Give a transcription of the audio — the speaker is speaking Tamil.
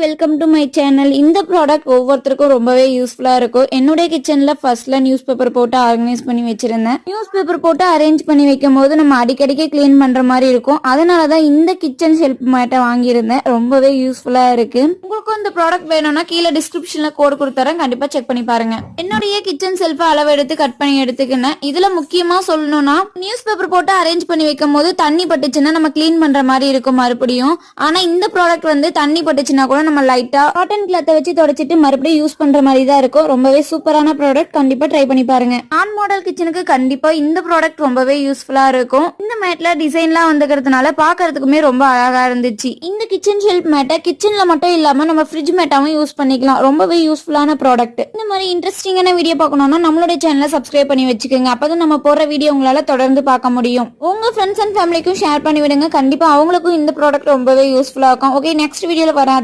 Welcome to my channel. இந்த ப்ராடக்ட் ஒவ்வொருத்தருக்கும் ரொம்பவே யூஸ்ஃபுல்லா இருக்கும். என்னுடைய கிச்சன்ல ஃபர்ஸ்ட்ல நியூஸ் பேப்பர் போட்டு ஆர்கனைஸ் பண்ணி வச்சிருந்தேன். நியூஸ் பேப்பர் போட்டு அரேஞ்ச் பண்ணி வைக்கும் போது நம்ம அடிக்கடிக்கு கிளீன் பண்ற மாதிரி இருக்கும். அதனாலதான் இந்த கிச்சன் ஷெல்ஃப் மேட்டை வாங்கியிருந்தேன். ரொம்பவே யூஸ்ஃபுல்லா இருக்கு. உங்களுக்கும் இந்த ப்ராடக்ட் வேணும்னா கீழே டிஸ்கிரிப்ஷன்ல கோட் கொடுத்துறேன், கண்டிப்பா செக் பண்ணி பாருங்க. என்னுடைய கிச்சன் ஷெல்ஃப் அளவு எடுத்து கட் பண்ணி எடுத்துக்கினேன். இதுல முக்கியமா சொல்லணும்னா நியூஸ் பேப்பர் போட்டு அரேஞ்ச் பண்ணி வைக்கும் போது தண்ணி பட்டுச்சுன்னா நம்ம கிளீன் பண்ற மாதிரி இருக்கும் மறுபடியும். ஆனா இந்த ப்ராடக்ட் வந்து தண்ணி பட்டுச்சுன்னா கூட நம்ம லைட்டா காட்டன் கிளாத்தை வச்சு தொடச்சிட்டு மறுபடியும் யூஸ் பண்ற மாதிரி தான் இருக்கும். ரொம்பவே சூப்பரான ப்ராடக்ட், கண்டிப்பா ட்ரை பண்ணி பாருங்க. ஆன் மாடல் கிச்சனுக்கு கண்டிப்பா இந்த ப்ராடக்ட் ரொம்பவே யூஸ்ஃபுல்லா இருக்கும். இந்த மேட்ல டிசைன்லாம் வந்துக்கிறதுனால பாக்குறதுக்குமே ரொம்ப அழகா இருந்துச்சு. இந்த கிச்சன் ஷெல்ஃப் மேட்டை கிச்சன்ல மட்டும் இல்லாம நம்ம ஃப்ரிட்ஜ் மேட்டாவும் யூஸ் பண்ணிக்கலாம். ரொம்பவே யூஸ்ஃபுல்லான ப்ராடக்ட். இந்த மாதிரி இன்ட்ரெஸ்டிங்கான வீடியோ பார்க்கணும்னா நம்மளுடைய சேனலை சப்ஸ்கிரைப் பண்ணி வச்சுக்கோங்க. அப்பதான் நம்ம போடுற வீடியோ உங்களால தொடர்ந்து பார்க்க முடியும். உங்க ஃப்ரெண்ட்ஸ் அண்ட் ஃபேமிலிக்கும் ஷேர் பண்ணி விடுங்க. கண்டிப்பா அவங்களுக்கும் இந்த ப்ராடக்ட் ரொம்பவே யூஸ்ஃபுல்லா இருக்கும். ஓகே, நெக்ஸ்ட் வீடியோல வராது.